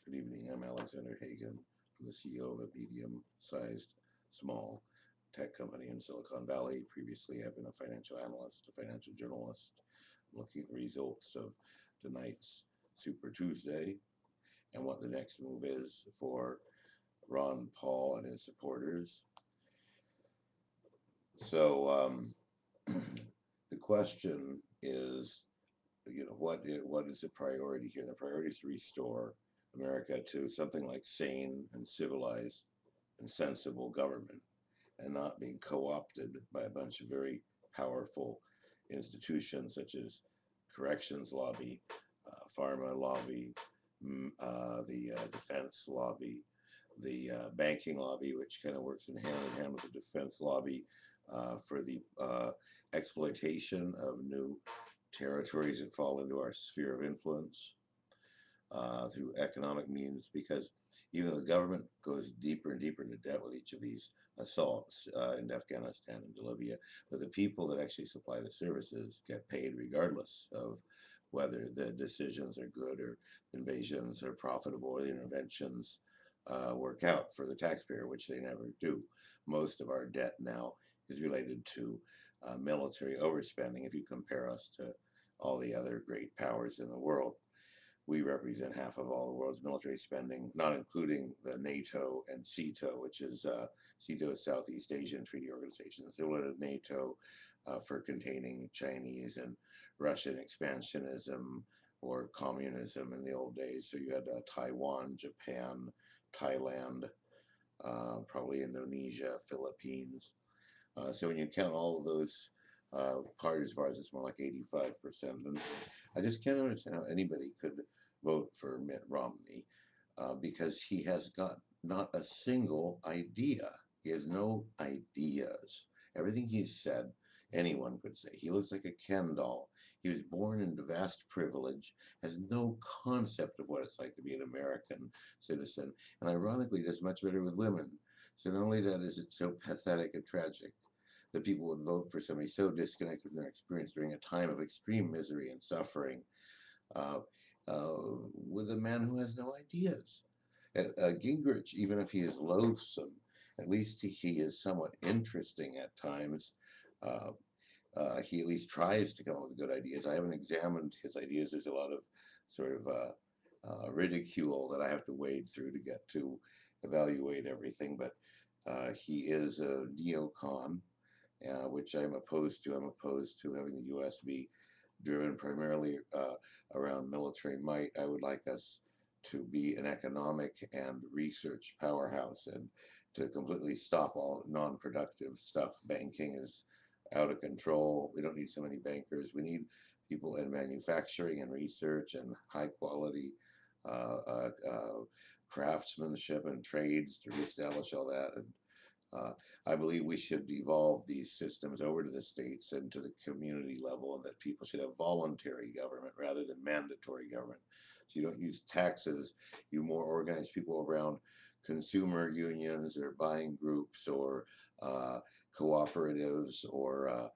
Good evening. I'm Alexander Hagan. I'm the CEO of a medium-sized, small tech company in Silicon Valley. Previously, I've been a financial analyst, a financial journalist. I'm looking at the results of tonight's Super Tuesday and what the next move is for Ron Paul and his supporters. So the question is, what is the priority here? The priority is to restore America to something like sane and civilized and sensible government, and not being co-opted by a bunch of very powerful institutions such as corrections lobby, pharma lobby, the defense lobby, the banking lobby, which kind of works in hand with the defense lobby for the exploitation of new territories that fall into our sphere of influence through economic means, because even though the government goes deeper and deeper into debt with each of these assaults in Afghanistan and Libya, but the people that actually supply the services get paid regardless of whether the decisions are good or the invasions are profitable or the interventions work out for the taxpayer, which they never do. Most of our debt now is related to military overspending if you compare us to all the other great powers in the world. We represent half of all the world's military spending, not including the NATO and CETO, which is CETO is Southeast Asian Treaty Organization, similar to NATO for containing Chinese and Russian expansionism or communism in the old days. So you had Taiwan, Japan, Thailand, probably Indonesia, Philippines. So when you count all of those parties of ours, it's more like 85%. And I just can't understand how anybody could vote for Mitt Romney because he has got not a single idea. He has no ideas. Everything he's said, anyone could say. He looks like a Ken doll. He was born into vast privilege, has no concept of what it's like to be an American citizen, and ironically does much better with women. So not only that is it so pathetic and tragic that people would vote for somebody so disconnected from their experience during a time of extreme misery and suffering, uh, with a man who has no ideas. Gingrich, even if he is loathsome, at least he is somewhat interesting at times. Uh, he at least tries to come up with good ideas. I haven't examined his ideas. There's a lot of sort of ridicule that I have to wade through to get to evaluate everything. But he is a neocon, which I'm opposed to. I'm opposed to having the U.S. be driven primarily around military might. I would like us to be an economic and research powerhouse and to completely stop all non-productive stuff. Banking is out of control. We don't need so many bankers. We need people in manufacturing and research and high quality craftsmanship and trades to reestablish all that. And I believe we should devolve these systems over to the states and to the community level, and that people should have voluntary government rather than mandatory government. So you don't use taxes, you more organize people around consumer unions or buying groups or cooperatives or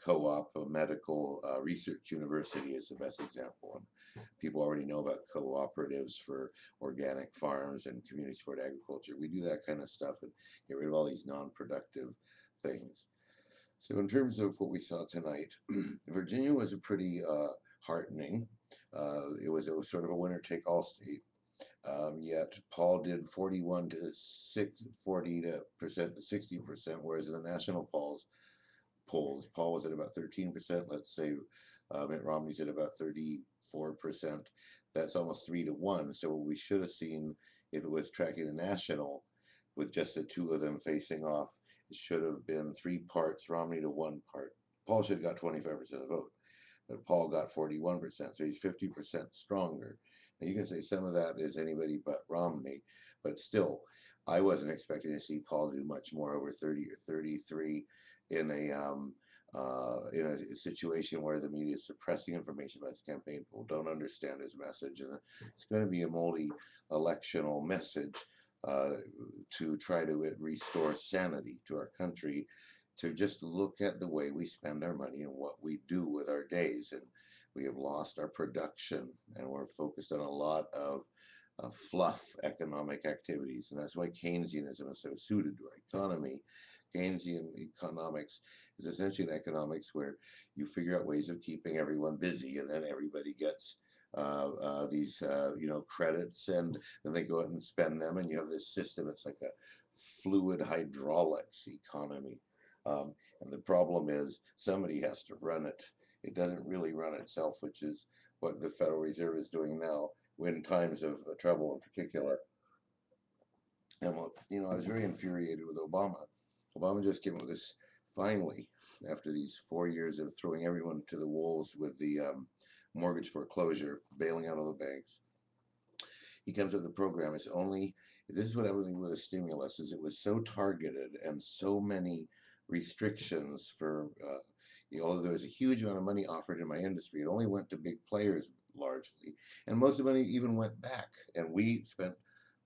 co-op medical research university is the best example. And people already know about cooperatives for organic farms and community support agriculture. We do that kind of stuff and get rid of all these non-productive things. So in terms of what we saw tonight, Virginia was a pretty heartening. It was sort of a winner-take-all state. Yet Paul did 41 to 40% to 60%, whereas in the national polls, Paul was at about 13%. Let's say Mitt Romney's at about 34%. That's almost 3 to 1. So we should have seen, if it was tracking the national, with just the two of them facing off, it should have been 3 parts Romney to 1 part. Paul should have got 25% of the vote, but Paul got 41%, so he's 50% stronger. Now you can say some of that is anybody but Romney, but still, I wasn't expecting to see Paul do much more, over 30 or 33, in a situation where the media is suppressing information about his campaign. People don't understand his message, and it's going to be a multi-electional message to try to restore sanity to our country, to just look at the way we spend our money and what we do with our days. And we have lost our production, and we're focused on a lot of fluff economic activities. And that's why Keynesianism is so suited to our economy. Keynesian economics is essentially an economics where you figure out ways of keeping everyone busy, and then everybody gets these credits, and then they go out and spend them, and you have this system. It's like a fluid hydraulics economy. And the problem is somebody has to run it. It doesn't really run itself, which is what the Federal Reserve is doing now in times of trouble in particular. And I was very infuriated with Obama. Obama just came up with this finally, after these 4 years of throwing everyone to the wolves with the mortgage foreclosure, bailing out all the banks. He comes up with the program. It's only, this is what everything with a stimulus is. It was so targeted and so many restrictions for, although there was a huge amount of money offered in my industry, it only went to big players largely. And most of the money even went back. And we spent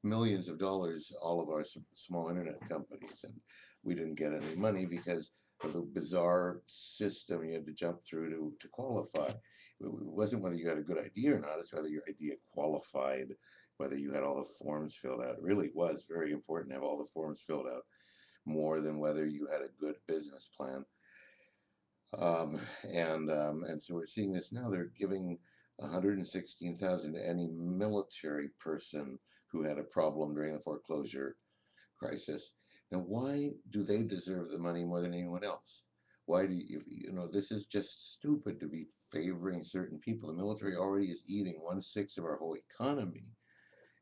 millions of dollars, all of our small internet companies, and we didn't get any money because of the bizarre system you had to jump through to qualify. It wasn't whether you had a good idea or not, it's whether your idea qualified, whether you had all the forms filled out. It really was very important to have all the forms filled out, more than whether you had a good business plan. And so we're seeing this now. They're giving 116,000 to any military person who had a problem during the foreclosure crisis. Now, why do they deserve the money more than anyone else? Why do this is just stupid to be favoring certain people. The military already is eating 1/6 of our whole economy.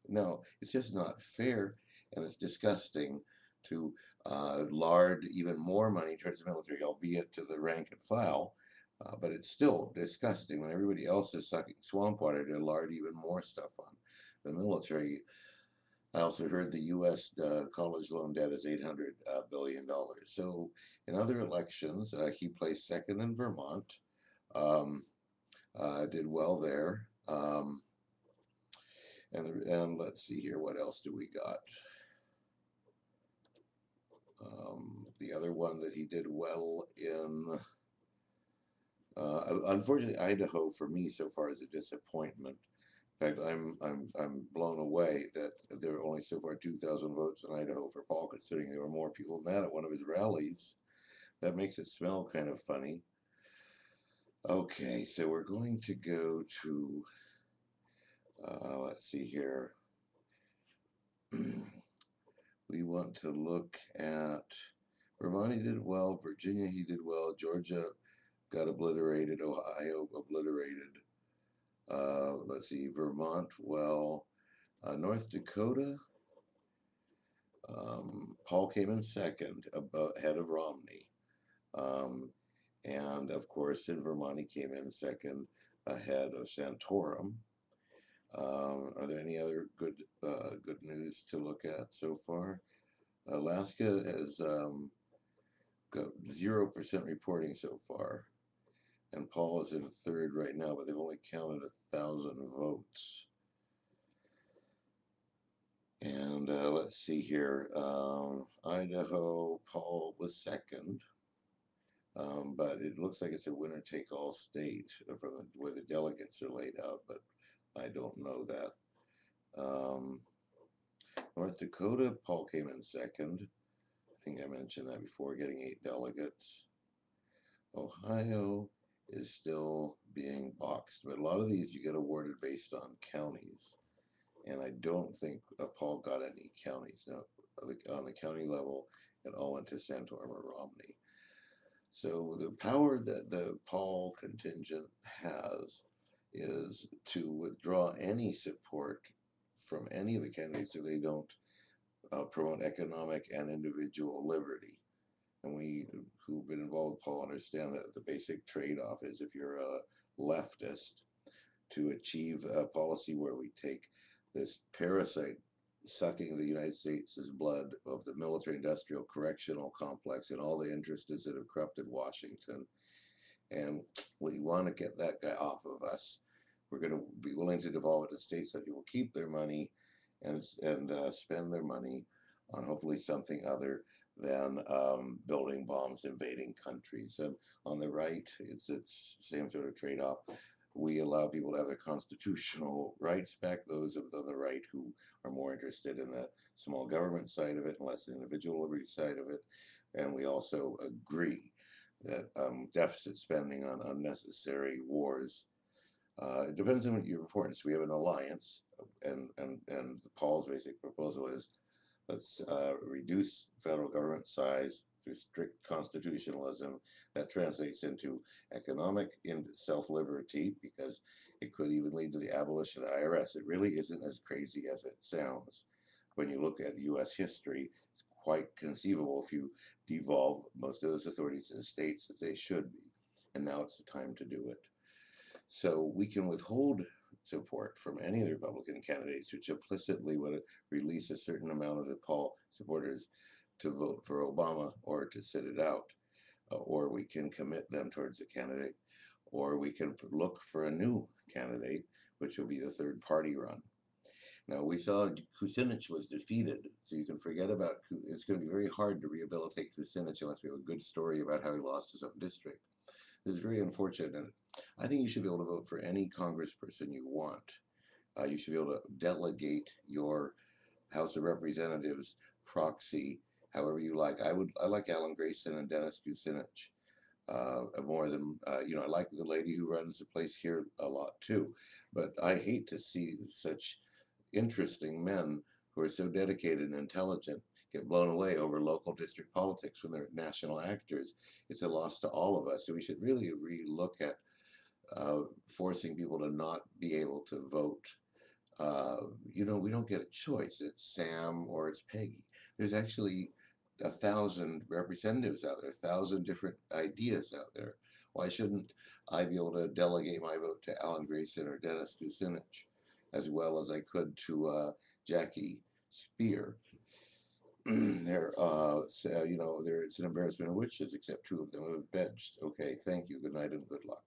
No, it's just not fair, and it's disgusting to lard even more money towards the military, albeit to the rank and file. But it's still disgusting when everybody else is sucking swamp water to lard even more stuff on the military. I also heard the U.S. College loan debt is $800 billion. So in other elections, he placed second in Vermont, did well there. And let's see here, what else do we got? The other one that he did well in, unfortunately, Idaho for me so far is a disappointment. In fact, I'm blown away that there are only so far 2,000 votes in Idaho for Paul, considering there were more people than that at one of his rallies. That makes it smell kind of funny. Okay, so we're going to go to, let's see here. We want to look at Vermont. He did well. Virginia, he did well. Georgia got obliterated. Ohio obliterated. Let's see, Vermont, well. North Dakota, Paul came in second, ahead of Romney. And of course, in Vermont, he came in second, ahead of Santorum. Are there any other good news to look at so far? Alaska has got 0% reporting so far, and Paul is in third right now, but they've only counted 1,000 votes. And let's see here, Idaho, Paul was second, but it looks like it's a winner-take-all state from where the delegates are laid out, but I don't know that. North Dakota, Paul came in second. I think I mentioned that before, getting 8 delegates. Ohio is still being boxed, but a lot of these you get awarded based on counties. And I don't think Paul got any counties. Now, on the county level, it all went to Santorum or Romney. So the power that the Paul contingent has is to withdraw any support from any of the candidates if they don't promote economic and individual liberty. And we who've been involved with Paul understand that the basic trade-off is, if you're a leftist, to achieve a policy where we take this parasite sucking the United States' blood of the military-industrial correctional complex and all the interests that have corrupted Washington, and we want to get that guy off of us. We're going to be willing to devolve it to states that will keep their money and spend their money on hopefully something other than building bombs, invading countries. And on the right, it's same sort of trade-off. We allow people to have their constitutional rights back, those of on the right who are more interested in the small government side of it and less the individual liberty side of it. And we also agree that deficit spending on unnecessary wars, it depends on what your importance. We have an alliance, and Paul's basic proposal is let's reduce federal government size through strict constitutionalism. That translates into economic self-liberty because it could even lead to the abolition of the IRS. It really isn't as crazy as it sounds. When you look at US history, it's quite conceivable if you devolve most of those authorities to the states as they should be. And now it's the time to do it. So we can withhold support from any of the Republican candidates, which implicitly would release a certain amount of the Paul supporters to vote for Obama or to sit it out, or we can commit them towards a candidate, or we can look for a new candidate, which will be the third party run. Now, we saw Kucinich was defeated, so you can forget about, it's going to be very hard to rehabilitate Kucinich unless we have a good story about how he lost his own district. This is very unfortunate. I think you should be able to vote for any congressperson you want. You should be able to delegate your House of Representatives proxy however you like. I like Alan Grayson and Dennis Kucinich more than I like the lady who runs the place here a lot too. But I hate to see such interesting men who are so dedicated and intelligent get blown away over local district politics when they're national actors. It's a loss to all of us. So we should really relook at forcing people to not be able to vote. We don't get a choice. It's Sam or it's Peggy. There's actually 1,000 representatives out there, 1,000 different ideas out there. Why shouldn't I be able to delegate my vote to Alan Grayson or Dennis Kucinich, as well as I could to Jackie Spear? It's an embarrassment of witches, except two of them have been benched. Okay, thank you. Good night and good luck.